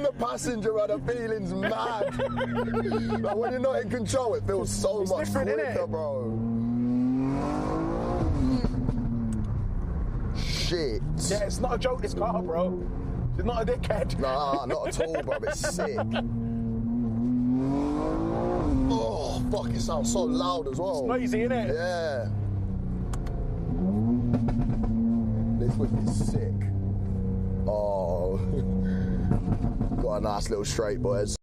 a passenger, man, the feeling's mad. Like when you're not in control, it feels so much different, quicker, innit? bro. Shit. Yeah, it's not a joke, this car, bro. It's not a dickhead. Nah, not at all, bro. It's sick. Oh, fuck, it sounds so loud as well. It's noisy, innit? Yeah. This whip is sick. Oh. Got a nice little straight, boys.